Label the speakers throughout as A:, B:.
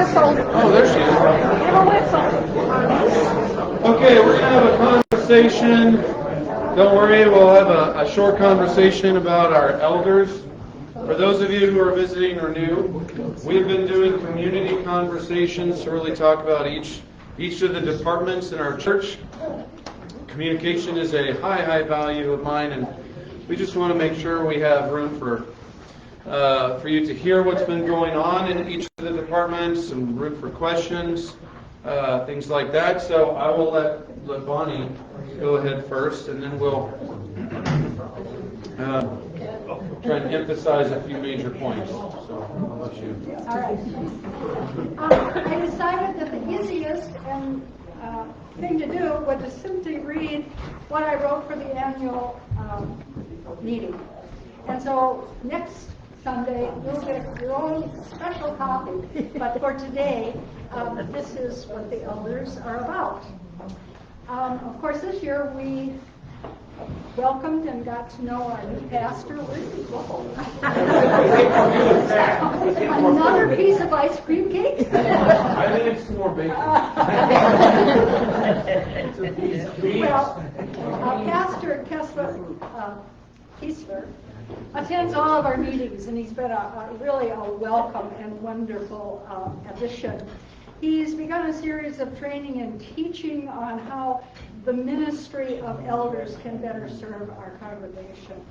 A: whistle.
B: Oh, there she is.
A: Give a whistle.
B: Okay, we're going to have a conversation. Don't worry, we'll have a short conversation about our elders. For those of you who are visiting or new, we've been doing community conversations to really talk about each of the departments in our church. Communication is a high value of mine, and we just want to make sure we have room for you to hear what's been going on in each of the departments, and room for questions, things like that. So I will let Bonnie go ahead first, and then we'll try and emphasize a few major points. So I'll let you.
A: All right. I decided that the easiest thing to do was to simply read what I wrote for the annual meeting. And so next Sunday, you'll get your own special copy. But for today, this is what the elders are about. Of course, this year we welcomed and got to know our new pastor. Another piece of ice cream cake?
B: I think it's some more bacon.
A: Well, Pastor Kiesler attends all of our meetings, and he's been really a welcome and wonderful addition. He's begun a series of training and teaching on how the ministry of elders can better serve our congregation.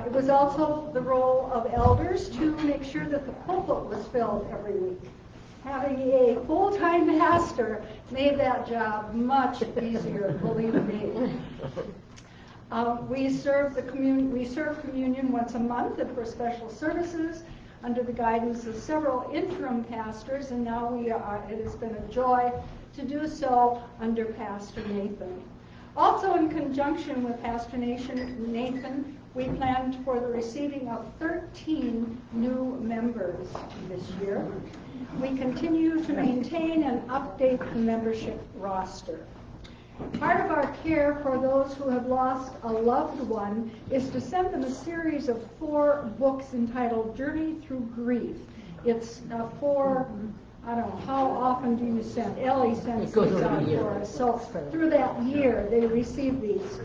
A: It was also the role of elders to make sure that the pulpit was filled every week. Having a full-time pastor made that job much easier, believe me. We serve communion once a month and for special services under the guidance of several interim pastors, and now it has been a joy to do so under Pastor Nathan. Also, in conjunction with Pastor Nathan, we planned for the receiving of 13 new members this year. We continue to maintain and update the membership roster. Part of our care for those who have lost a loved one is to send them a series of 4 books entitled Journey Through Grief. It's for, I don't know, how often do you send? Ellie sends these out for us. So through that year, they receive these.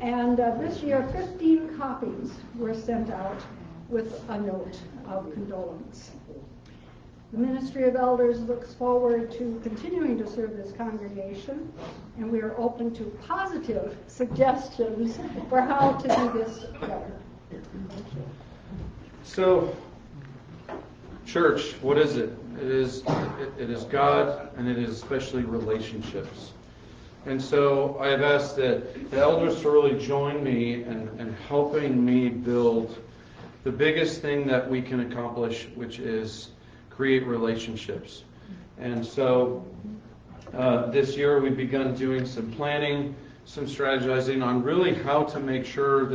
A: And this year, 15 copies were sent out with a note of condolence. The Ministry of Elders looks forward to continuing to serve this congregation, and we are open to positive suggestions for how to do this better.
B: So, church, what is it? It is God, and it is especially relationships. And so I have asked that the elders to really join me in helping me build the biggest thing that we can accomplish, which is create relationships. And so this year we've begun doing some planning, some strategizing on really how to make sure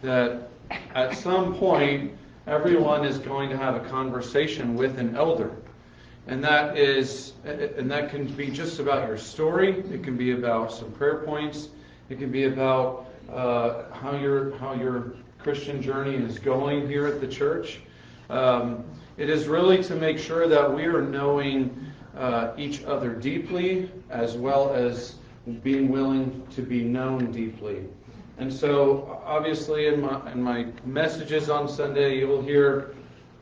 B: that at some point everyone is going to have a conversation with an elder. And that can be just about your story. It can be about some prayer points. It can be about how your Christian journey is going here at the church. It is really to make sure that we are knowing each other deeply, as well as being willing to be known deeply. And so, obviously, in my messages on Sunday, you will hear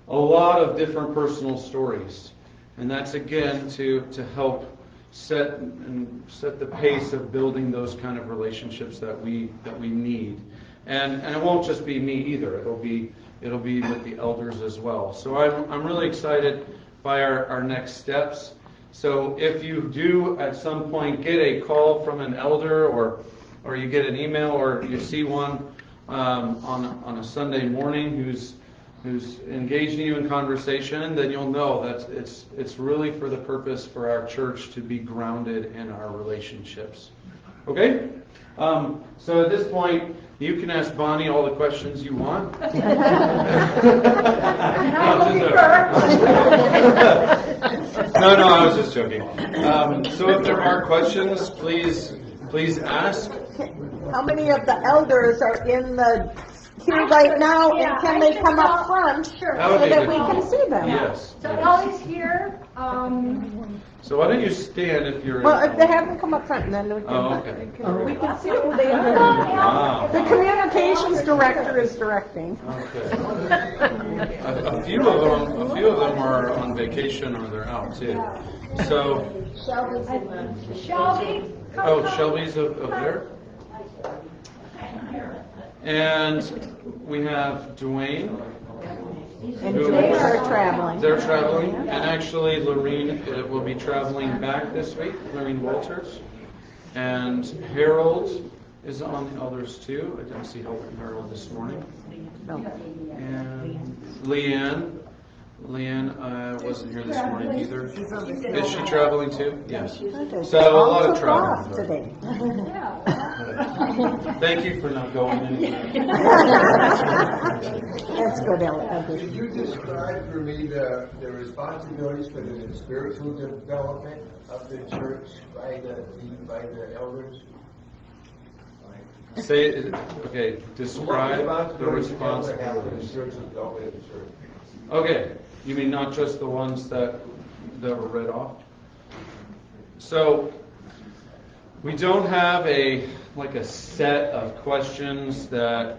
B: a lot of different personal stories, and that's again to help set the pace of building those kind of relationships that we need. And it won't just be me either. It'll be with the elders as well. So I'm really excited by our next steps. So if you do at some point get a call from an elder, or you get an email, or you see one on a Sunday morning who's engaging you in conversation, then you'll know that it's really for the purpose for our church to be grounded in our relationships. Okay? So at this point, you can ask Bonnie all the questions you want.
A: And I will defer.
B: No, I was just joking. So if there are questions, please ask.
C: How many of the elders are in the here right now,
A: Yeah,
C: and can
A: I
C: they
A: should
C: come up
A: tell-
C: front
A: Sure.
B: That would
C: so
B: be
C: that
B: good.
C: we can see them?
B: Yes.
A: So
B: yes.
A: Ellie's here.
B: So why don't you stand if you're...
C: Well, if they haven't come up front, then we
B: Oh,
C: can,
B: okay.
C: we can see who they are.
B: Wow.
C: The communications director is directing.
B: Okay. A few of them are on vacation or they're out too. So,
A: Shelby.
B: Shelby's up there. And we have Dwayne.
C: And
B: Who-
C: they are traveling.
B: They're traveling, and actually Lorene will be traveling back this week, Lorene Walters. And Harold is on the elders too. I didn't see Harold this morning.
C: No.
B: And Leanne wasn't here this morning either. Is she traveling too? Yes. So a lot of traveling.
C: Today.
B: Thank you for not going anywhere.
C: That's good, Ellen.
D: Could you describe for me the responsibilities for the spiritual development of the church by the elders?
B: Say, okay, describe the responsibilities.
D: Spiritual development of the church.
B: Okay, you mean not just the ones that were read off? So, we don't have a set of questions that,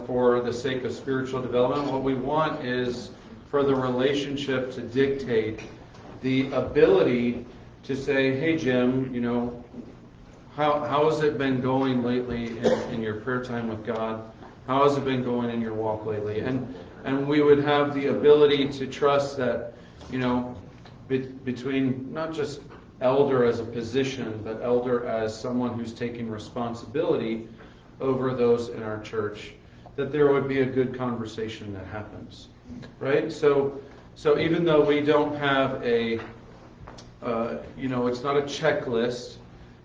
B: for the sake of spiritual development. What we want is for the relationship to dictate the ability to say, hey Jim, how has it been going lately in your prayer time with God? How has it been going in your walk lately? And we would have the ability to trust that, between not just elder as a position, but elder as someone who's taking responsibility over those in our church, that there would be a good conversation that happens, right? So even though we don't have it's not a checklist,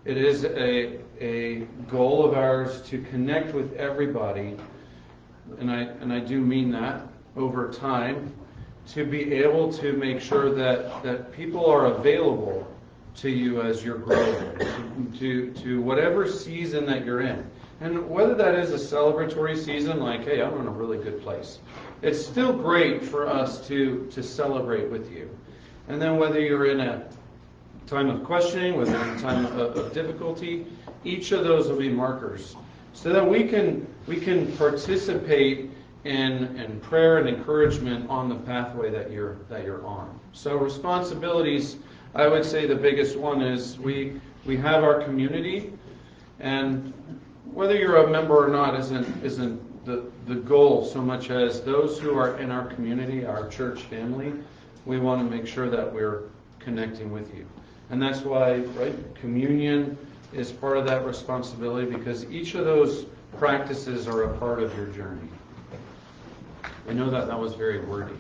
B: it is a goal of ours to connect with everybody, and I do mean that, over time, to be able to make sure that people are available to you as you're growing, to whatever season that you're in. And whether that is a celebratory season, like, hey, I'm in a really good place, it's still great for us to celebrate with you. And then whether you're in a time of questioning, whether in a time of difficulty, each of those will be markers, so that we can participate in prayer and encouragement on the pathway that you're on. So responsibilities, I would say the biggest one is we have our community, and whether you're a member or not isn't the goal so much as those who are in our community, our church family. We want to make sure that we're connecting with you. And that's why, right, communion is part of that responsibility, because each of those practices are a part of your journey. I know that was very wordy,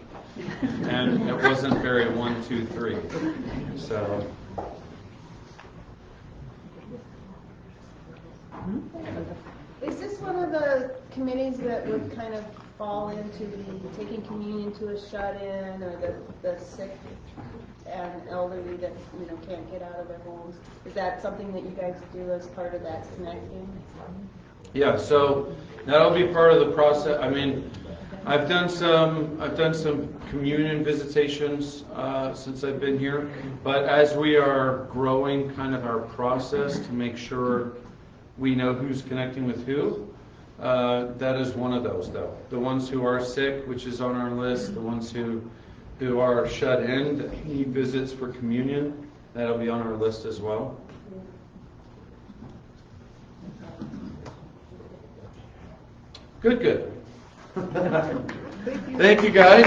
B: and it wasn't very 1, 2, 3. So.
E: Is this one of the committees that would kind of fall into the taking communion to a shut-in, or the sick and elderly that can't get out of their homes? Is that something that you guys do as part of that connecting?
B: Yeah, so that'll be part of the process. I mean, I've done some communion visitations since I've been here, but as we are growing kind of our process to make sure we know who's connecting with who, that is one of those, though. The ones who are sick, which is on our list, the ones who are shut in, that need visits for communion, that'll be on our list as well. Good. Thank you, guys.